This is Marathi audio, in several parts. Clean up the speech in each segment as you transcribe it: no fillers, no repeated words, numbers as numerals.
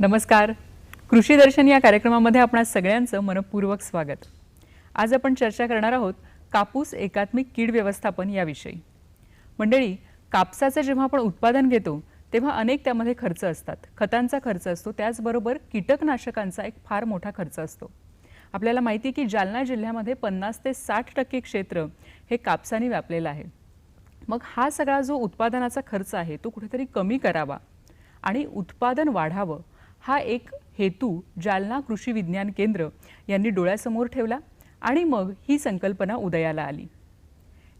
नमस्कार. कृषी दर्शन या कार्यक्रमामध्ये आपणा सगळ्यांचं मनपूर्वक स्वागत. आज आपण चर्चा करणार आहोत कापूस एकात्मिक कीड व्यवस्थापन याविषयी. मंडळी, कापसाचं जेव्हा आपण उत्पादन घेतो तेव्हा अनेक त्यामध्ये खर्च असतात. खतांचा खर्च असतो, त्याचबरोबर कीटकनाशकांचा एक फार मोठा खर्च असतो. आपल्याला माहिती आहे की जालना जिल्ह्यामध्ये 50 ते 60% क्षेत्र हे कापसाने व्यापलेलं आहे. मग हा सगळा जो उत्पादनाचा खर्च आहे तो कुठेतरी कमी करावा आणि उत्पादन वाढावं, हा एक हेतू जालना कृषी विज्ञान केंद्र यांनी डोळ्यासमोर ठेवला आणि मग ही संकल्पना उदयाला आली.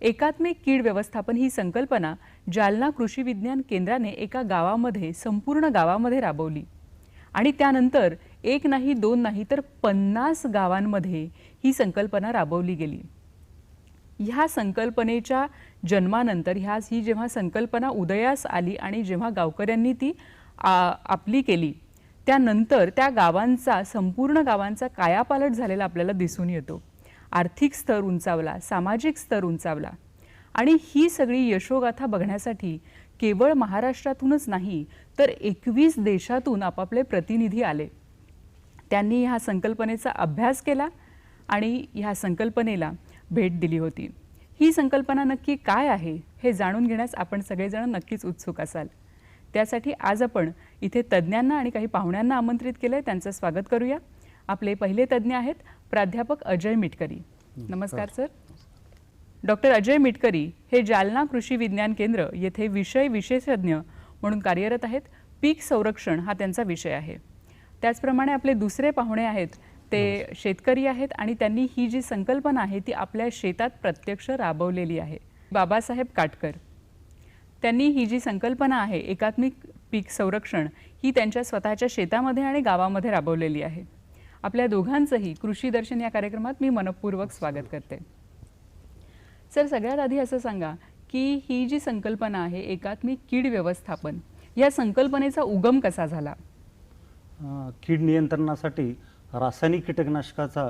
एकात्मिक कीड व्यवस्थापन ही संकल्पना जालना कृषी विज्ञान केंद्राने एका गावामध्ये, संपूर्ण गावामध्ये राबवली आणि त्यानंतर एक नाही, दोन नाही, तर 50 गावांमध्ये ही संकल्पना राबवली गेली. ह्या संकल्पनेच्या जन्मानंतर ही जेव्हा संकल्पना उदयास आली आणि जेव्हा गावकऱ्यांनी ती आपली केली, त्यानंतर त्या गावांचा, संपूर्ण गावांचा कायापालट झालेला आपल्याला दिसून येतो. आर्थिक स्तर उंचावला, सामाजिक स्तर उंचावला आणि ही सगळी यशोगाथा बघण्यासाठी केवळ महाराष्ट्रातूनच नाही तर 21 देशातून आपापले प्रतिनिधी आले. त्यांनी ह्या संकल्पनेचा अभ्यास केला आणि ह्या संकल्पनेला भेट दिली होती. ही संकल्पना नक्की काय आहे हे जाणून घेण्यास आपण सगळेजण नक्कीच उत्सुक असाल. त्यासाठी आज आपण इथे तज्ज्ञांना आणि काही पाहुण्यांना आमंत्रित केले. त्यांचं स्वागत करूया. आपले पहिले तज्ज्ञ आहेत प्राध्यापक अजय मिटकरी. नमस्कार सर. डॉक्टर अजय मिटकरी हे जालना कृषी विज्ञान केंद्र येथे विषय विशेषज्ञ म्हणून कार्यरत आहेत. पीक संरक्षण हा त्यांचा विषय आहे. त्याचप्रमाणे आपले दुसरे पाहुणे आहेत ते शेतकरी आहेत आणि त्यांनी ही जी संकल्पना आहे ती आपल्या शेतात प्रत्यक्ष राबवलेली आहे. बाबासाहेब काटकर, त्यांनी ही जी संकल्पना आहे एकात्मिक पीक संरक्षण ही त्यांच्या स्वतःच्या शेतामध्ये आणि गावामध्ये राबवलेली आहे. आपल्या दोघांचंही कृषी दर्शन या कार्यक्रमात मी मनपूर्वक स्वागत करते. सर, सगळ्यात आधी असं सांगा की ही जी संकल्पना आहे एकात्मिक कीड व्यवस्थापन, या संकल्पनेचा उगम कसा झाला? कीड नियंत्रणासाठी रासायनिक कीटकनाशकाचा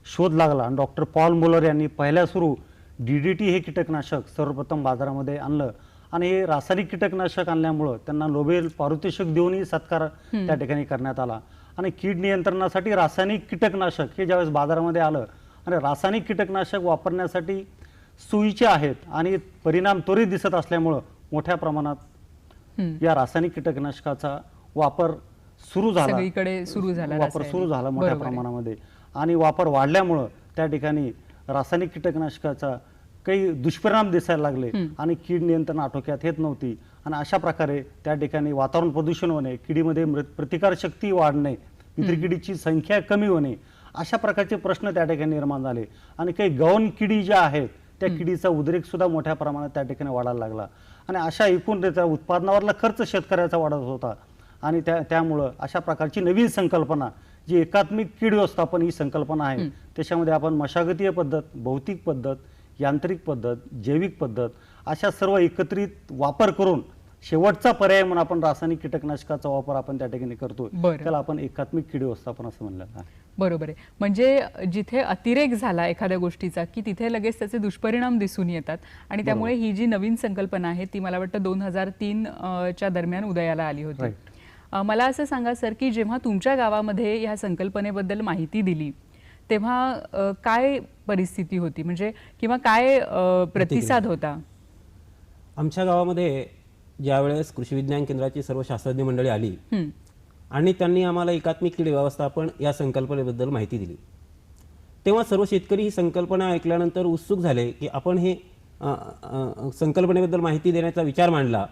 शोध लागला आणि डॉक्टर पॉल मुलर यांनी पहिल्या सुरू DDT हे कीटकनाशक सर्वप्रथम बाजारामध्ये आणलं आणि हे रासायनिक कीटकनाशक आणल्यामुळं त्यांना नोबेल पारितोषिक देऊनही सत्कार त्या ठिकाणी करण्यात आला. आणि कीड नियंत्रणासाठी रासायनिक कीटकनाशक हे ज्यावेळेस बाजारामध्ये आलं आणि रासायनिक कीटकनाशक वापरण्यासाठी सोयीचे आहेत आणि परिणाम त्वरित दिसत असल्यामुळं मोठ्या प्रमाणात या रासायनिक कीटकनाशकाचा वापर सुरू झाला, सगळीकडे सुरू झाला, वापर सुरू झाला मोठ्या प्रमाणामध्ये. आणि वापर वाढल्यामुळं त्या ठिकाणी रासायनिक कीटकनाशकाचा काही दुष्परिणाम दिसायला लागले आणि कीड नियंत्रण आटोक्यात येत नव्हती. आणि अशा प्रकारे त्या ठिकाणी वातावरण प्रदूषण होणे, किडीमध्ये प्रतिकारशक्ती वाढणे, मित्रकिडीची संख्या कमी होणे, अशा प्रकारचे प्रश्न त्या ठिकाणी निर्माण झाले. आणि काही गौण किडी ज्या आहेत त्या किडीचा उद्रेक सुद्धा मोठ्या प्रमाणात त्या ठिकाणी वाढायला लागला. आणि अशा एकूण त्याचा उत्पादनावरला खर्च शेतकऱ्याचा वाढत होता. आणि त्यामुळं अशा प्रकारची नवीन संकल्पना जी एकात्मिक कीड व्यवस्थापन ही संकल्पना आहे, त्याच्यामध्ये आपण मशागतीय पद्धत, भौतिक पद्धत, यांत्रिक पद्धत, जैविक पद्धत अशा सर्व एकत्रित वापर करून शेवटचा पर्याय म्हणून आपण रासायनिक कीटकनाशकाचा वापर आपण त्या ठिकाणी करतो. त्याला आपण एकात्मिक कीड व्यवस्थापन असं म्हणलं आहे. बरोबर आहे. म्हणजे जिथे अतिरेक झाला एखाद्या गोष्टीचा की तिथे लगेच त्याचे दुष्परिणाम दिसून येतात आणि त्यामुळे ही जी नवीन संकल्पना आहे ती मला वाटतं 2003 च्या दरम्यान उदयाला आली होती. मला असं सांगा सर की जेव्हा तुमच्या गावामध्ये ह्या संकल्पनेबद्दल माहिती दिली तेव्हा काय परिस्थिती होती, म्हणजे किंवा काय प्रतिसाद होता? आमच्या गावामध्ये ज्यावेळेस कृषी विज्ञान केंद्राची सर्व शास्त्रज्ञ मंडळी आली आणि त्यांनी आम्हाला एकात्मिक कीड व्यवस्थापन या संकल्पनेबद्दल माहिती दिली, तेव्हा सर्व शेतकरी ही संकल्पना ऐकल्यानंतर उत्सुक झाले की आपण हे संकल्पनेबद्दल माहिती देण्याचा विचार मांडला.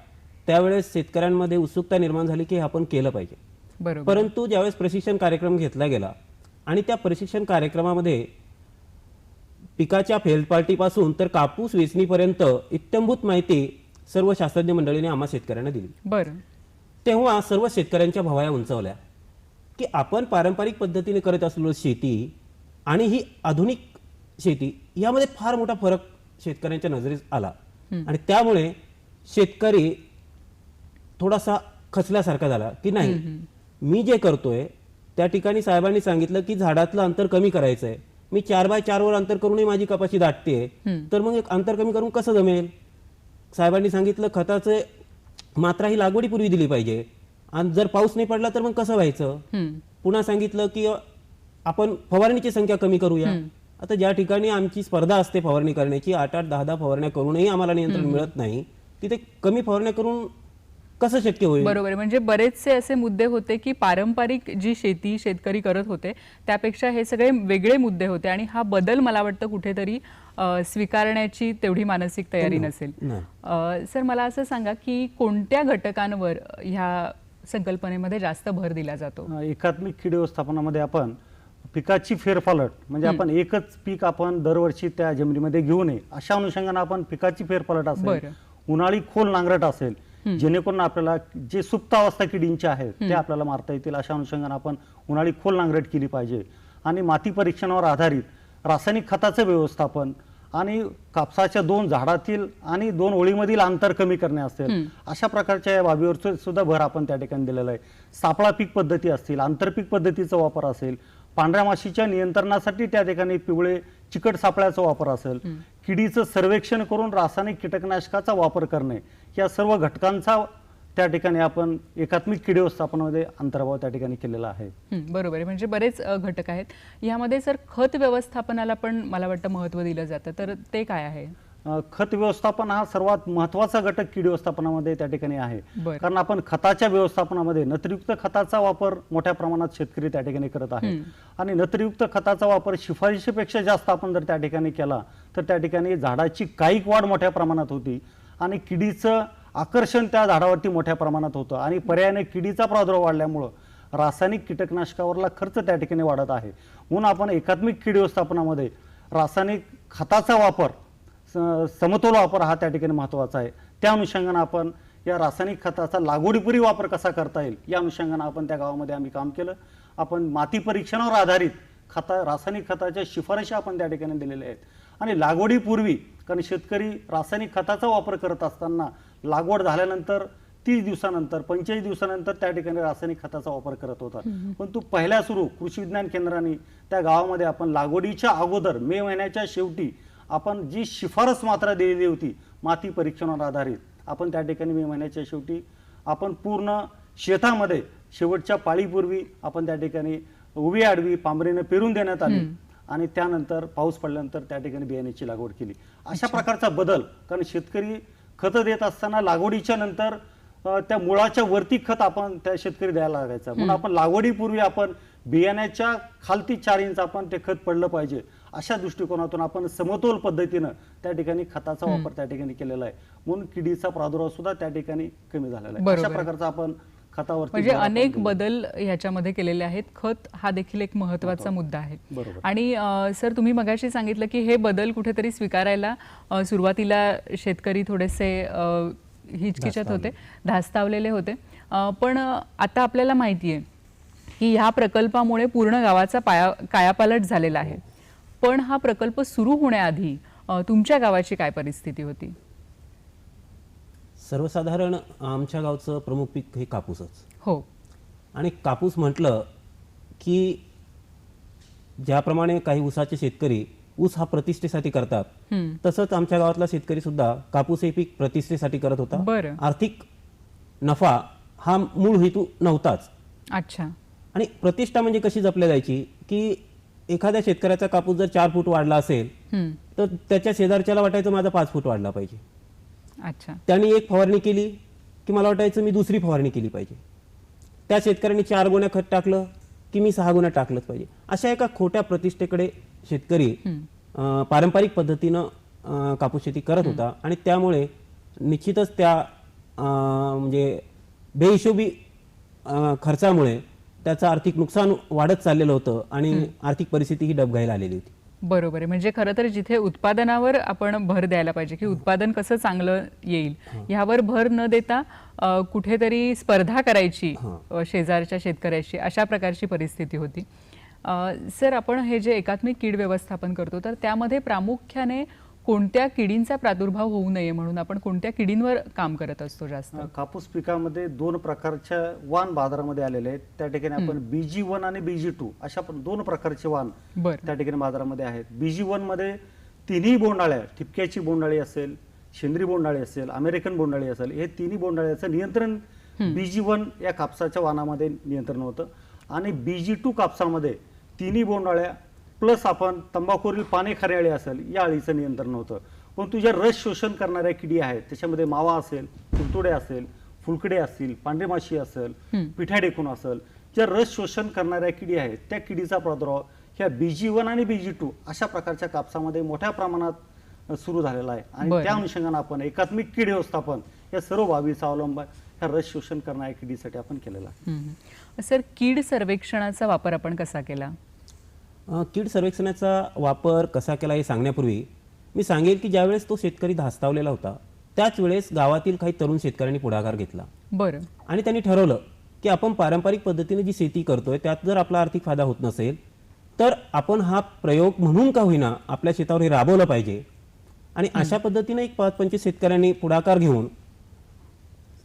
त्यावेळेस शेतकऱ्यांमध्ये उत्सुकता निर्माण झाली की आपण केलं पाहिजे. परंतु ज्यावेळेस प्रशिक्षण कार्यक्रम घेतला गेला आणि त्या प्रशिक्षण कार्यक्रमामध्ये पिकाच्या फेलपार्टीपासून तर कापूस वेचणीपर्यंत इत्थंभूत माहिती सर्व शास्त्रज्ञ मंडळीने आम्हा शेतकऱ्यांना दिली. तेव्हा सर्व शेतकऱ्यांच्या भवाया उंचावल्या की आपण पारंपरिक पद्धतीने करत असलेली शेती आणि ही आधुनिक शेती यामध्ये फार मोठा फरक शेतकऱ्यांच्या नजरेस आला. आणि त्यामुळे शेतकरी थोडासा खचल्यासारखा झाला की नाही, मी जे करतोय त्या ठिकाणी साहेबांनी सांगितलं की झाडातलं अंतर कमी करायचं आहे, मी 4x4 वर अंतर करूनही माझी कपाशी दाटते, तर मग एक अंतर कमी करून कसं जमेल? साहेबांनी सांगितलं खताचे मात्रा ही लागवडीपूर्वी दिली पाहिजे. आणि जर पाऊस नाही पडला तर मग कसं व्हायचं. पुन्हा सांगितलं की आपण फवारणीची संख्या कमी करूया. आता ज्या ठिकाणी आमची स्पर्धा असते फवारणी करण्याची, 8-8, 10-10 फवारण्या करूनही आम्हाला नियंत्रण मिळत नाही, तिथे कमी फवारण्या करून कसं शक्य होईल. बरोबर आहे. म्हणजे बरेचसे असे मुद्दे होते की पारंपरिक जी शेती शेतकरी करत होते त्यापेक्षा हे सगळे वेगळे मुद्दे होते आणि हा बदल मला वाटतं कुठेतरी स्वीकारण्याची तेवढी मानसिक तयारी नसेल. सर मला असं सांगा की कोणत्या घटकांवर ह्या संकल्पनेमध्ये जास्त भर दिला जातो. एकात्मिक कीड व्यवस्थापनामध्ये आपण पिकाची फेरफालट म्हणजे आपण एकच पीक आपण दरवर्षी त्या जमिनीमध्ये घेऊ नये अशा अनुषंगाने आपण पिकाची फेरफालट असेल, उन्हाळी खोल नांगरट असेल, जेणेकरून आपल्याला जे सुप्त अवस्था किडींचे आहेत ते आपल्याला मारता येतील अशा अनुषंगाने आपण उन्हाळी खोल नांगरट केली पाहिजे. आणि माती परीक्षणावर आधारित रासायनिक खताचं व्यवस्थापन आणि कापसाच्या 2 झाडातील आणि 2 ओळीमधील अंतर कमी करणे असेल अशा प्रकारच्या या बाबीवर सुद्धा भर आपण त्या ठिकाणी दिलेला आहे. सापळा पीक पद्धती असतील, आंतरपीक पद्धतीचा वापर असेल, पांढऱ्या माशीच्या नियंत्रणासाठी त्या ठिकाणी पिवळे चिकट सापळ्याचा वापर असेल, किडीचं सर्वेक्षण करून रासायनिक कीटकनाशकाचा वापर करणे, या सर्व घटकांचा त्या ठिकाणी आपण एकात्मिक कीड व्यवस्थापनामध्ये अंतर्भाव त्या ठिकाणी केलेला आहे. बरोबर आहे. म्हणजे बरेच घटक आहेत यामध्ये. सर खत व्यवस्थापनाला पण मला वाटतं महत्त्व दिलं जातं, तर ते काय आहे. खत व्यवस्थापन हा सर्वात महत्वाचा घटक कीड व्यवस्थापनामध्ये त्या ठिकाणी आहे. कारण आपण खताच्या व्यवस्थापनामध्ये नत्रयुक्त खताचा वापर मोठ्या प्रमाणात शेतकरी त्या ठिकाणी करत आहे आणि नत्रयुक्त खताचा वापर शिफारशीपेक्षा जास्त आपण जर त्या ठिकाणी केला तर त्या ठिकाणी झाडाची कायिक वाढ मोठ्या प्रमाणात होती आणि किडीचं आकर्षण त्या झाडावरती मोठ्या प्रमाणात होतं आणि पर्यायाने किडीचा प्रादुर्भाव वाढल्यामुळं रासायनिक कीटकनाशकावरला खर्च त्या ठिकाणी वाढत आहे. म्हणून आपण एकात्मिक कीड व्यवस्थापनामध्ये रासायनिक खताचा वापर, समतोल वापर हा त्या ठिकाणी महत्त्वाचा आहे. त्या अनुषंगाने आपण या रासायनिक खताचा लागवडीपूर्वी वापर कसा करता येईल या अनुषंगाने आपण त्या गावामध्ये आम्ही काम केलं. आपण माती परीक्षणावर आधारित रासायनिक खताच्या शिफारशी आपण त्या ठिकाणी दिलेल्या आहेत आणि लागवडीपूर्वी, कारण शेतकरी रासायनिक खताचा वापर करत असताना लागवड झाल्यानंतर 30 दिवसानंतर 45 दिवसानंतर त्या ठिकाणी रासायनिक खताचा वापर करत होता. पण तो पहिल्या सुरू कृषी विज्ञान केंद्राने त्या गावामध्ये आपण लागवडीच्या अगोदर मे महिन्याच्या शेवटी आपण जी शिफारस मात्रा दिलेली होती माती परीक्षणावर आधारित, आपण त्या ठिकाणी मे महिन्याच्या शेवटी आपण पूर्ण शेतामध्ये शेवटच्या पाळीपूर्वी आपण त्या ठिकाणी उभी आडवी पांबरीने पेरून देण्यात आली आणि त्यानंतर पाऊस पडल्यानंतर त्या ठिकाणी बियाण्याची लागवड केली. अशा प्रकारचा बदल, कारण शेतकरी खत देत असताना लागवडीच्या नंतर त्या मुळाच्या वरती खत आपण त्या शेतकरी द्यायला लागायचा. म्हणून आपण लागवडीपूर्वी आपण बियाण्याच्या खालती 4 इंच आपण ते खत पडलं पाहिजे अशा दृष्टिकोनातून आपण समतोल पद्धतीनं त्या ठिकाणी खताचा वापर त्या ठिकाणी केलेला आहे. म्हणून किडीचा प्रादुर्भाव सुद्धा त्या ठिकाणी कमी झालेला आहे. अशा प्रकारचा आपण खतावरती म्हणजे अनेक बदल ह्याच्यामध्ये केलेले आहेत. खत हा देखील एक महत्त्वाचा मुद्दा आहे. आणि सर तुम्ही मगाशी सांगितलं की हे बदल कुठेतरी स्वीकारायला सुरुवातीला शेतकरी थोडेसे हिचकिचत होते, धास्तावलेले होते, पण आता आपल्याला माहिती आहे की ह्या प्रकल्पामुळे पूर्ण गावाचा कायापालट झालेला आहे. पण हा प्रकल्प सुरू होण्याआधी तुमच्या गावाची काय परिस्थिती होती. सर्वसाधारण आमच्या गावचं प्रमुख पीक हे कापूसच. हो. आणि कापूस म्हटलं की ज्याप्रमाणे काही ऊसाचे शेतकरी ऊस हा प्रतिष्ठेसाठी करतात, तसंच आमच्या गावातला शेतकरी सुद्धा कापूस हे पीक प्रतिष्ठेसाठी करत होता. आर्थिक नफा हा मूळ हेतू नव्हताच. अच्छा. आणि प्रतिष्ठा म्हणजे कशी जपल्या जायची की एखाद्या शेतकऱ्याचा कापूस जर 4 फूट वाढला असेल तर त्याच्या शेजारच्याला वाटायचं माझा 5 फूट वाढला पाहिजे. अच्छा. त्यांनी एक फवारणी केली की मला वाटायचं मी दुसरी फवारणी केली पाहिजे. त्या शेतकऱ्यांनी 4 गुण्या खत टाकलं की मी 6 गुण्या टाकलंच पाहिजे. अशा एका खोट्या प्रतिष्ठेकडे शेतकरी पारंपरिक पद्धतीनं कापूस शेती करत होता आणि त्यामुळे निश्चितच त्या म्हणजे बेहिशोबी खर्चामुळे त्याचं आर्थिक नुकसान वाढत चाललेलं होतं आणि आर्थिक परिस्थिती ही डबघाईला आलेली होती. बरोबर आहे. म्हणजे खरं तर जिथे उत्पादनावर आपण भर द्यायला पाहिजे की उत्पादन कसं चांगलं येईल ह्यावर भर न देता कुठेतरी स्पर्धा करायची शेजारच्या शेतकऱ्याशी, अशा प्रकारची परिस्थिती होती. सर आपण हे जे एकात्मिक कीड व्यवस्थापन करतो तर त्यामध्ये प्रामुख्याने कोणत्या किडींचा प्रादुर्भाव होऊ नये म्हणून आपण कोणत्या किडींवर काम करत असतो जास्त. कापूस पिकामध्ये 2 प्रकारच्या वाण बाजारामध्ये आलेले आहेत. त्या ठिकाणी आपण BG1 आणि BG2 अशा 2 प्रकारचे वाण त्या ठिकाणी बाजारामध्ये आहेत. BG1 मध्ये 3ही बोंडाळ्या, ठिपक्याची बोंडाळी असेल, शेंद्री बोंडाळी असेल, अमेरिकन बोंडाळी असेल, हे 3ही बोंडाळ्याचं नियंत्रण BG1 या कापसाच्या वाणामध्ये नियंत्रण होतं आणि BG2 कापसामध्ये तिन्ही बोंडाळ्या प्लस आपण तंबाखूवरील पाने खऱ्याळी असेल या अळीचं नियंत्रण होतं. पण तुझ्या रस शोषण करणाऱ्या किडी आहेत त्याच्यामध्ये मावा असेल, तुडतुडे असेल, फुलकडे असतील, पांढरी माशी असेल, पिठ्या डेकून असेल, ज्या रस शोषण करणाऱ्या किडी आहेत त्या किडीचा प्रादुर्भाव ह्या BG1 आणि BG2 अशा प्रकारच्या कापसामध्ये मोठ्या प्रमाणात सुरू झालेला आहे. आणि बरं. त्या अनुषंगाने आपण एकात्मिक कीड व्यवस्थापन या सर्व बाबीचा अवलंब ह्या रस शोषण करणाऱ्या किडीसाठी आपण केलेला आहे. सर, कीड सर्वेक्षणाचा वापर आपण कसा केला? कीड सर्वेक्षणाचा वापर कसा केला हे सांगण्यापूर्वी मी सांगेल की ज्यावेळेस तो शेतकरी धास्तावलेला होता त्याच वेळेस गावातील काही तरुण शेतकऱ्यांनी पुढाकार घेतला बरं. आणि त्यांनी ठरवलं की आपण पारंपरिक पद्धतीने जी शेती करतोय त्यात जर आपला आर्थिक फायदा होत नसेल तर आपण हा प्रयोग म्हणून का होईना आपल्या शेतावर हे राबवलं पाहिजे. आणि अशा पद्धतीने एक 5-25 शेतकऱ्यांनी पुढाकार घेऊन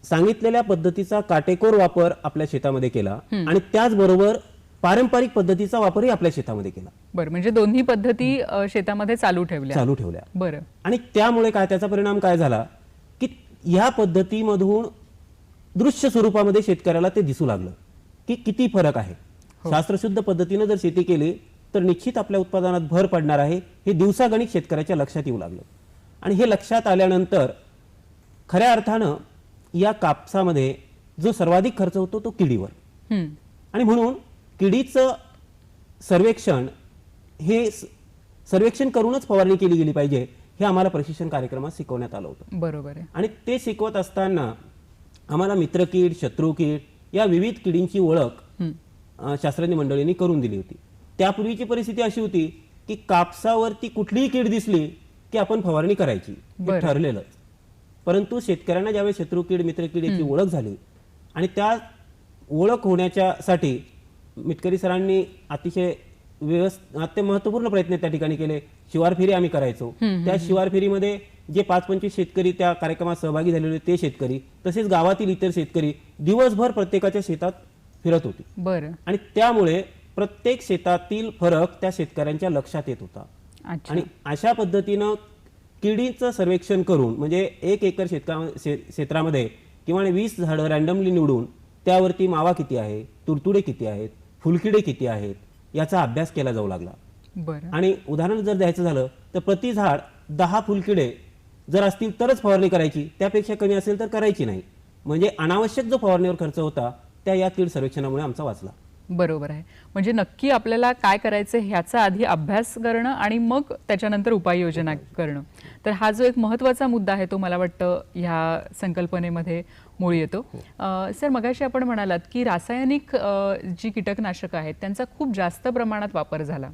सांगितलेल्या पद्धतीचा काटेकोर वापर आपल्या शेतामध्ये केला आणि त्याचबरोबर पारंपरिक पद्धतीचा वापरही आपल्या शेतामध्ये केला. बरं, म्हणजे दोन्ही पद्धती शेतामध्ये चालू ठेवल्या. बरं. आणि त्यामुळे काय त्याचा परिणाम काय झाला की ह्या पद्धतीमधून दृश्य स्वरूपामध्ये शेतकऱ्याला ते दिसू लागलं की किती फरक आहे. शास्त्रशुद्ध पद्धतीने जर शेती केली तर निश्चित आपल्या उत्पादनात भर पडणार आहे हे दिवसागणिक शेतकऱ्याच्या लक्षात येऊ लागलं. आणि हे लक्षात आल्यानंतर खऱ्या अर्थानं या कापसामध्ये जो सर्वाधिक खर्च होतो तो किडीवर. आणि म्हणून किडीचं सर्वेक्षण हे सर्वेक्षण करूनच फवारणी केली गेली पाहिजे हे आम्हाला प्रशिक्षण कार्यक्रमात शिकवण्यात आलं होतं. बरोबर आहे. आणि ते शिकवत असताना आम्हाला मित्रकीड, शत्रुकीड या विविध किडींची ओळख शास्त्रज्ञ मंडळींनी करून दिली होती. त्यापूर्वीची परिस्थिती अशी होती की कापसावरती कुठलीही कीड दिसली की आपण फवारणी करायची हे ठरलेलं. परंतु शेतकऱ्यांना ज्यावेळी शत्रुकीड, मित्रकीड याची ओळख झाली आणि त्या ओळख होण्याच्यासाठी मिटकरी सरांनी अतिशय अत्यंत महत्वपूर्ण प्रयत्न त्या ठिकाणी केले. शिवार फेरी आम्ही करायचो. त्या शिवार फेरीमध्ये जे 5-25 शेतकरी त्या कार्यक्रमात सहभागी झालेले ते शेतकरी तसेच गावातील इतर शेतकरी दिवसभर प्रत्येकाच्या शेतात फिरत होते. बरं. आणि त्यामुळे प्रत्येक शेतातील फरक त्या शेतकऱ्यांच्या लक्षात येत होता. आणि अशा पद्धतीनं किडीचं सर्वेक्षण करून म्हणजे 1 एकर क्षेत्रामध्ये किंवा 20 झाडं रॅन्डमली निवडून त्यावरती मावा किती आहे, तुडतुडे किती आहेत, फुलकिडे किती आहेत याचा अभ्यास केला जाऊ लागला. आणि उदाहरण जर द्यायचं झालं तर प्रति झाड 10 फुलकिडे जर असतील तरच फवारणी करायची, त्यापेक्षा कमी असेल तर करायची नाही. म्हणजे अनावश्यक जो फवारणीवर खर्च होता त्या या कीड सर्वेक्षणामुळे आमचा वाचला. बरोबर आहे. म्हणजे नक्की आपल्याला काय करायचं ह्याचा आधी अभ्यास करणं आणि मग त्याच्यानंतर उपाययोजना करणं. तर हा जो एक महत्त्वाचा मुद्दा आहे तो मला वाटतं ह्या संकल्पनेमध्ये मुळी येतो. सर, मगाशी आपण म्हणालात की रासायनिक जी कीटकनाशक आहेत त्यांचा खूप जास्त प्रमाणात वापर झाला.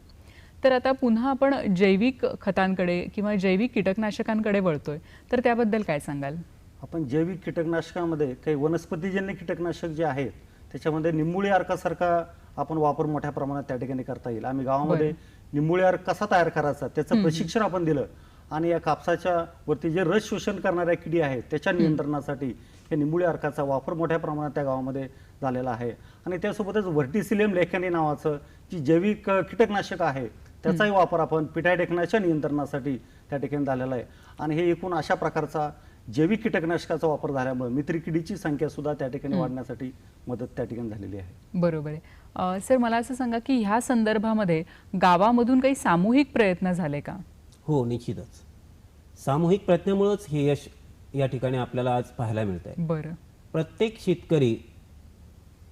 तर आता पुन्हा आपण जैविक खतांकडे किंवा जैविक कीटकनाशकांकडे वळतोय, तर त्याबद्दल काय सांगाल? आपण जैविक कीटकनाशकामध्ये काही वनस्पतीजन्य कीटकनाशक जे आहेत त्याच्यामध्ये निंबुळी अर्कासारखा आपण वापर मोठ्या प्रमाणात त्या ठिकाणी करता येईल. आम्ही गावामध्ये निंबुळी अर्क कसा तयार करायचा त्याचं प्रशिक्षण आपण दिलं आणि या कापसाच्या वरती जे रस शोषण करणाऱ्या किडी आहेत त्याच्या नियंत्रणासाठी हे निंबुळी अर्काचा वापर मोठ्या प्रमाणात त्या गावामध्ये झालेला आहे. आणि त्यासोबतच व्हर्टिसिलियम लेखनी नावाचं जी जैविक कीटकनाशक आहे त्याचाही वापर आपण पिठाडेखण्याच्या नियंत्रणासाठी त्या ठिकाणी झालेला आहे. आणि हे एकूण अशा प्रकारचा जैविक कीटकनाशकाचा वापर झाल्यामुळे मित्रकिडीची संख्या सुद्धा त्या ठिकाणी वाढण्यासाठी मदत त्या ठिकाणी झालेली आहे. बरोबर आहे. सर, मला असं सांगा की ह्या संदर्भामध्ये गावामधून काही सामूहिक प्रयत्न झाले का? हो, निश्चितच. सामूहिक प्रयत्नामुळेच हे यश या ठिकाणी आपल्याला आज पाहायला मिळत आहे. बरं. प्रत्येक शेतकरी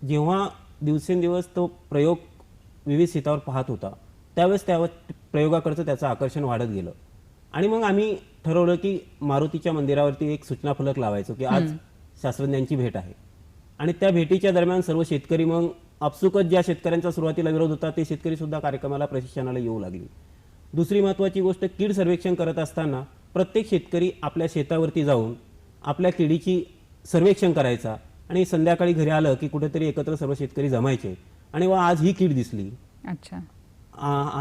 जेव्हा दिवसेंदिवस तो प्रयोग विविध शेतावर पाहत होता त्यावेळेस त्या प्रयोगाकडचं त्याचं आकर्षण वाढत गेलं. आणि मग आम्ही ठरवलं की मारुतीच्या मंदिरावरती एक सूचना फलक लावायचो की आज शास्त्रज्ञांची भेट आहे. आणि त्या भेटीच्या दरम्यान सर्व शेतकरी मग आपसुकच ज्या शेतकऱ्यांचा सुरुवातीला विरोध होता ते शेतकरी सुद्धा कार्यक्रमाला प्रशिक्षणाला येऊ लागले. दुसरी महत्त्वाची गोष्ट, कीड सर्वेक्षण करत असताना प्रत्येक शेतकरी आपल्या शेतावरती जाऊन आपल्या किडीची सर्वेक्षण करायचा आणि संध्याकाळी घरी आलं की कुठेतरी एकत्र सर्व शेतकरी जमायचे आणि वा आज ही कीड दिसली, अच्छा,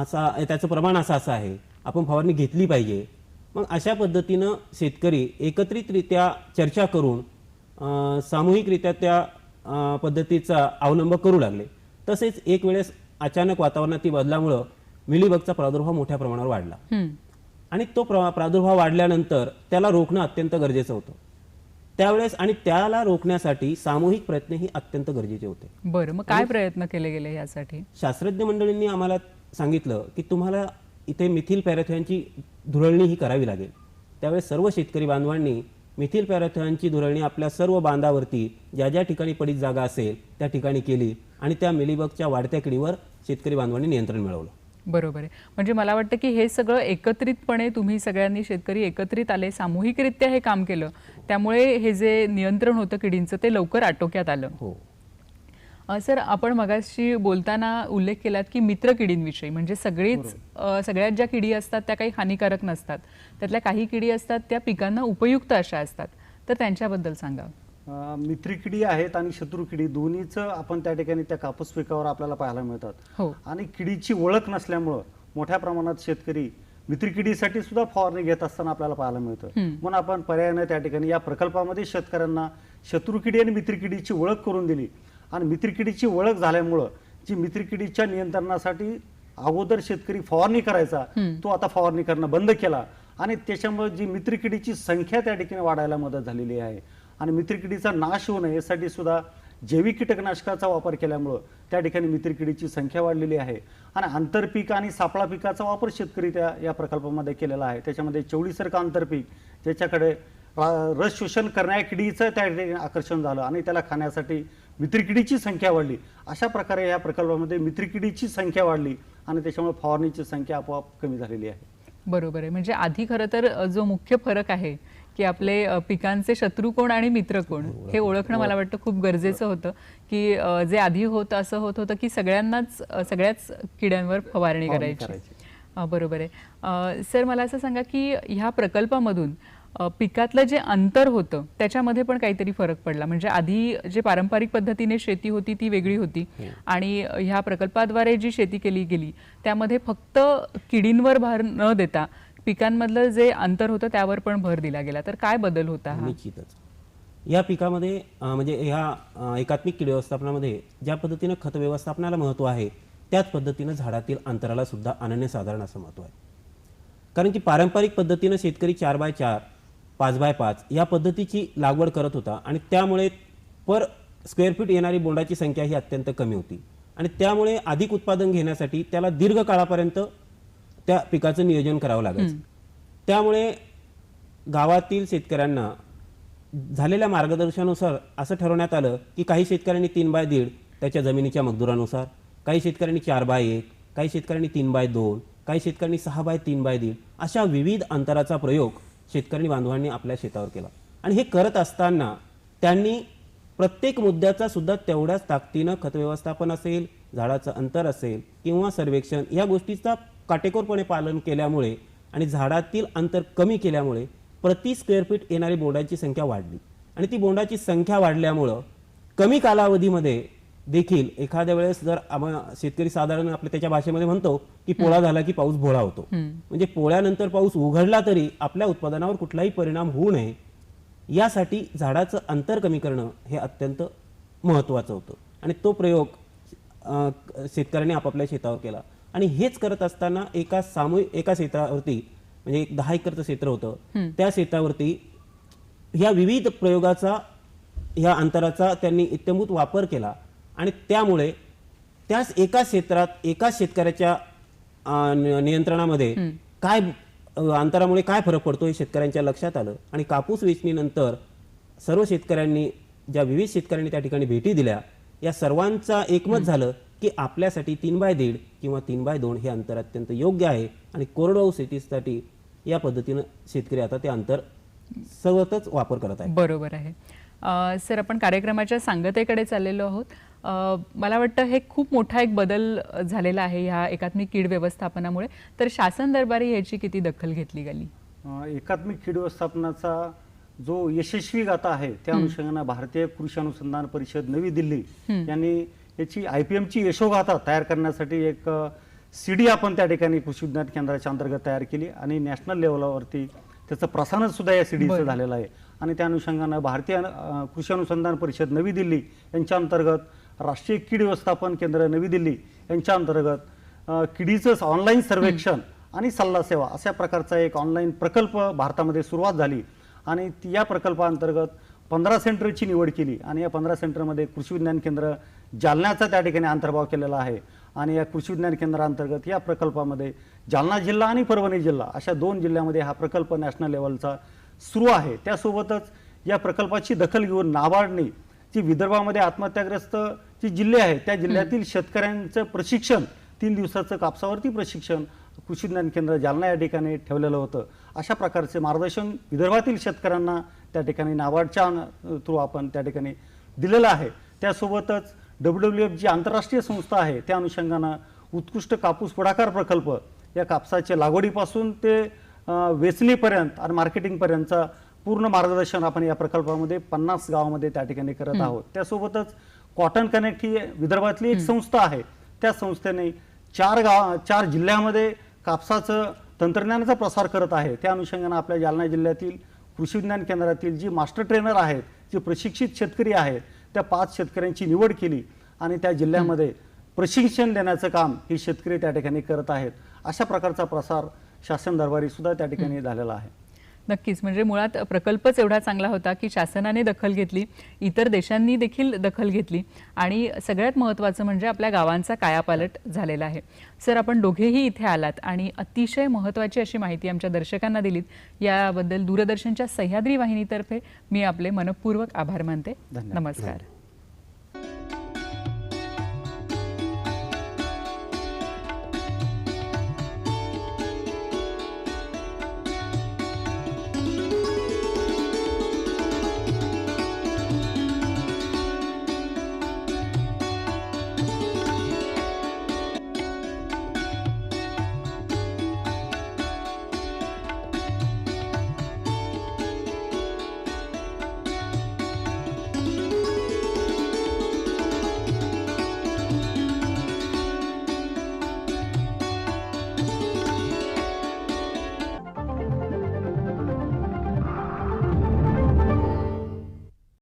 असा त्याचं प्रमाण असं आहे, आपण फवारणी घेतली पाहिजे. मग अशा पद्धतीनं शेतकरी एकत्रितरित्या चर्चा करून सामूहिकरित्या त्या पद्धतीचा अवलंब करू लागले. तसेच एक वेळेस अचानक वातावरणातील बदलामुळं मिलीबगचा प्रादुर्भाव मोठ्या प्रमाणावर वाढला आणि तो प्रादुर्भाव वाढल्यानंतर त्याला रोखणं अत्यंत गरजेचं होतं. त्यावेळेस आणि त्याला रोखण्यासाठी सामूहिक प्रयत्न ही अत्यंत गरजेचे होते. बरं, मग काय प्रयत्न केले गेले यासाठी? शास्त्रज्ञ मंडळींनी आम्हाला सांगितलं की तुम्हाला इथे मिथिल पॅराथॉनची धुळणी ही करावी लागेल. त्यावेळेस सर्व शेतकरी बांधवांनी मिथिल पॅराथॉनची धुळणी आपल्या सर्व बांधावरती ज्या ज्या ठिकाणी पडीक जागा असेल त्या ठिकाणी केली आणि त्या मिलीबगच्या वाढत्या किडीवर शेतकरी बांधवांनी नियंत्रण मिळवलं. बरोबर आहे. म्हणजे मला वाटतं की हे सगळं एकत्रितपणे तुम्ही सगळ्यांनी शेतकरी एकत्रित आले, सामूहिकरित्या हे काम केलं, त्यामुळे हे जे नियंत्रण होतं किडींचं ते लवकर आटोक्यात आलं. हो. सर, आपण मगाशी बोलताना उल्लेख केलात की मित्र किडींविषयी, म्हणजे सगळ्यात ज्या किडी असतात त्या काही हानिकारक नसतात, त्यातल्या काही किडी असतात त्या पिकांना उपयुक्त अशा असतात, तर त्यांच्याबद्दल सांगा. मित्री किडी आहेत आणि शत्रू किडी दोन्हीचं आपण त्या ठिकाणी त्या कापूस पिकावर आपल्याला पाहायला मिळतात. हो. आणि किडीची ओळख नसल्यामुळं मोठ्या प्रमाणात शेतकरी मित्री किडीसाठी सुद्धा फवारणी घेत असताना आपल्याला पाहायला मिळतं. म्हणून आपण पर्यायाने त्या ठिकाणी या प्रकल्पामध्ये शेतकऱ्यांना शत्रू किडी आणि मित्री किडीची ओळख करून दिली. आणि मित्री किडीची ओळख झाल्यामुळं जी मित्री किडीच्या नियंत्रणासाठी अगोदर शेतकरी फवारणी करायचा तो आता फवारणी करणं बंद केला आणि त्याच्यामुळे जी मित्री किडीची संख्या त्या ठिकाणी वाढायला मदत झालेली आहे. आणि मित्री किडीचा नाश होऊ नये यासाठी सुद्धा जैविक कीटकनाशकाचा वापर केल्यामुळं त्या ठिकाणी मित्री किडीची संख्या वाढलेली आहे. आणि आंतरपीक आणि सापळा पिकाचा वापर शेतकरी या प्रकल्पामध्ये केलेला आहे. त्याच्यामध्ये चवळीसारखं आंतरपीक ज्याच्याकडे रस शोषण करणाऱ्या किडीचं त्या ठिकाणी आकर्षण झालं आणि त्याला खाण्यासाठी मित्री किडीची संख्या वाढली. अशा प्रकारे या प्रकल्पामध्ये मित्री किडीची संख्या वाढली आणि त्याच्यामुळे फवारणीची संख्या आपोआप कमी झालेली आहे. बरोबर आहे. म्हणजे आधी खरं तर जो मुख्य फरक आहे की आपले पिकांचे शत्रू कोण आणि मित्र कोण हे ओळखणं मला वाटतं खूप गरजेचं होतं. की जे आधी होतं असं होत होतं की सगळ्याच किड्यांवर फवारणी करायची. बरोबर आहे. सर, मला असं सांगा की ह्या प्रकल्पामधून पिकातलं जे अंतर होतं त्याच्यामध्ये पण काहीतरी फरक पडला. म्हणजे आधी जे पारंपरिक पद्धतीने शेती होती ती वेगळी होती आणि ह्या प्रकल्पाद्वारे जी शेती केली गेली त्यामध्ये फक्त किडींवर भर न देता पिकांमधलं जे अंतर होतं त्यावर पण भर दिला गेला. तर काय बदल होता हा? निश्चितच या पिकामध्ये म्हणजे ह्या एकात्मिक कीड व्यवस्थापनामध्ये ज्या पद्धतीनं खत व्यवस्थापनाला महत्त्व आहे त्याच पद्धतीनं झाडातील अंतराला सुद्धा अनन्यसाधारण असं महत्त्व आहे. कारण की पारंपरिक पद्धतीनं शेतकरी 4x4 5x5 या पद्धतीची लागवड करत होता आणि त्यामुळे पर स्क्वेअर फीट येणारी बोंडाची संख्या ही अत्यंत कमी होती आणि त्यामुळे अधिक उत्पादन घेण्यासाठी त्याला दीर्घ काळापर्यंत त्या पिकाचं नियोजन करावं लागायचं. त्यामुळे गावातील शेतकऱ्यांना झालेल्या मार्गदर्शनानुसार असं ठरवण्यात आलं की काही शेतकऱ्यांनी 3x1 त्याच्या जमिनीच्या मजदुरानुसार, काही शेतकऱ्यांनी 4x1, काही शेतकऱ्यांनी 3x2, काही शेतकऱ्यांनी 6x3x1 अशा विविध अंतराचा प्रयोग शेतकरी बांधवांनी आपल्या शेतावर केला. आणि हे करत असताना त्यांनी प्रत्येक मुद्द्याचा सुद्धा तेवढ्याच ताकदीनं खत व्यवस्थापन असेल, झाडाचं अंतर असेल किंवा सर्वेक्षण या गोष्टीचा काटेकोरपणे पालन केल्यामुळे आणि झाडातील अंतर कमी केल्यामुळे प्रति स्क्वेअर फीट येणारी बोंडाची संख्या वाढली. आणि ती बोंडाची संख्या वाढल्यामुळं कमी कालावधीमध्ये देखील एखाद्या वेळेस जर शेतकरी साधारण आपल्या त्याच्या भाषेमध्ये म्हणतो की पोळा झाला की पाऊस भोळा होतो. म्हणजे पोळ्यानंतर पाऊस उघडला तरी आपल्या उत्पादनावर कुठलाही परिणाम होऊ नये यासाठी झाडाचं अंतर कमी करणं हे अत्यंत महत्त्वाचं होतं. आणि तो प्रयोग शेतकऱ्यांनी आपापल्या शेतावर केला. आणि हेच करत असताना एका क्षेत्रावरती म्हणजे एक 10 एकरचं क्षेत्र होतं त्या क्षेत्रावरती ह्या विविध प्रयोगाचा ह्या अंतराचा त्यांनी इत्यंभूत वापर केला आणि त्यामुळे त्याच एका क्षेत्रात एका शेतकऱ्याच्या नियंत्रणामध्ये काय अंतरामुळे काय फरक पडतो हे शेतकऱ्यांच्या लक्षात आलं. आणि कापूस वेचणीनंतर सर्व शेतकऱ्यांनी ज्या विविध शेतकऱ्यांनी त्या ठिकाणी भेटी दिल्या या सर्वांचा एकमत झालं की आपल्यासाठी 3x1 किंवा 3x2 हे अंतर अत्यंत योग्य आहे आणि कोरडवाहू शेतीसाठी या पद्धतीनं शेतकरी आता ते अंतर सतत वापर करत आहे. बरोबर आहे. सर, आपण कार्यक्रमाच्या सांगतेकडे चाललेलो आहोत. मला वाटतं हे खूप मोठा एक बदल झालेला आहे ह्या एकात्मिक कीड व्यवस्थापनामुळे. तर शासन दरबारी याची किती दखल घेतली गेली? एकात्मिक कीड व्यवस्थापनाचा जो यशस्वी गाथा आहे त्या अनुषंगाने भारतीय कृषी अनुसंधान परिषद नवी दिल्ली यांनी याची IPM ची यशोगाथा तयार करण्यासाठी एक CD आपण त्या ठिकाणी कृषी विज्ञान केंद्राच्या अंतर्गत तयार केली आणि नॅशनल लेवलवरती त्याचं प्रसारण सुद्धा या CDचं झालेलं आहे. आणि त्या अनुषंगानं भारतीय कृषी अनुसंधान परिषद नवी दिल्ली यांच्या अंतर्गत राष्ट्रीय कीड व्यवस्थापन केंद्र नवी दिल्ली यांच्या अंतर्गत किडीचं ऑनलाईन सर्वेक्षण आणि सल्ला सेवा अशा प्रकारचा एक ऑनलाईन प्रकल्प भारतामध्ये सुरुवात झाली. आणि या प्रकल्पाअंतर्गत 15 सेंटरची निवड केली आणि या 15 सेंटरमध्ये कृषी विज्ञान केंद्र जालन्याचा त्या ठिकाणी अंतर्भाव केलेला आहे. आणि या कृषी विज्ञान केंद्रांतर्गत या प्रकल्पामध्ये जालना जिल्हा आणि परभणी जिल्हा अशा 2 जिल्ह्यामध्ये हा प्रकल्प नॅशनल लेवलचा सुरू आहे. त्यासोबतच या प्रकल्पाची दखल घेऊन नाबार्डने जी विदर्भामध्ये आत्महत्याग्रस्त जी जिल्हे आहेत त्या जिल्ह्यातील शेतकऱ्यांचं प्रशिक्षण 3 दिवसाचं कापसावरती प्रशिक्षण कृषी विज्ञान केंद्र जालना या ठिकाणी ठेवलेलं होतं. अशा प्रकारचे मार्गदर्शन विदर्भातील शेतकऱ्यांना त्या ठिकाणी नाबार्डच्या थ्रू आपण त्या ठिकाणी दिलेलं आहे. त्यासोबतच WWF जी आंतरराष्ट्रीय संस्था आहे त्या अनुषंगानं उत्कृष्ट कापूस पुढाकार प्रकल्प या कापसाच्या लागवडीपासून ते वेचणीपर्यंत आणि मार्केटिंगपर्यंतचा पूर्ण मार्गदर्शन आपण या प्रकल्पामध्ये 50 गावामध्ये त्या ठिकाणी करत आहोत. त्यासोबतच कॉटन कनेक्ट ही विदर्भातली एक संस्था आहे. त्या संस्थेने 4 जिल्ह्यामध्ये कापसाचं तंत्रज्ञानाचा प्रसार करत आहे. त्या अनुषंगाने आपल्या जालना जिल्ह्यातील कृषी विज्ञान केंद्रातील जी मास्टर ट्रेनर आहेत, जे प्रशिक्षित शेतकरी आहेत, त्या 5 शेतकऱ्यांची निवड केली आणि त्या जिल्ह्यामध्ये प्रशिक्षण देण्याचं काम हे शेतकरी त्या ठिकाणी करत आहेत. अशा प्रकारचा प्रसार शासन दरबारी सुद्धा त्या ठिकाणी झालेला आहे. नक्कीच, म्हणजे मुळात प्रकल्पच एवढा चांगला होता की शासनाने दखल घेतली, इतर देशांनी देखील दखल घेतली आणि सगळ्यात महत्त्वाचं म्हणजे आपल्या गावांचा कायापालट झालेला आहे. सर, आपण दोघेही इथे आलात आणि अतिशय महत्त्वाची अशी माहिती आमच्या दर्शकांना दिलीत. याबद्दल दूरदर्शनच्या सह्याद्री वाहिनीतर्फे मी आपले मनपूर्वक आभार मानते. धन्यवाद. नमस्कार.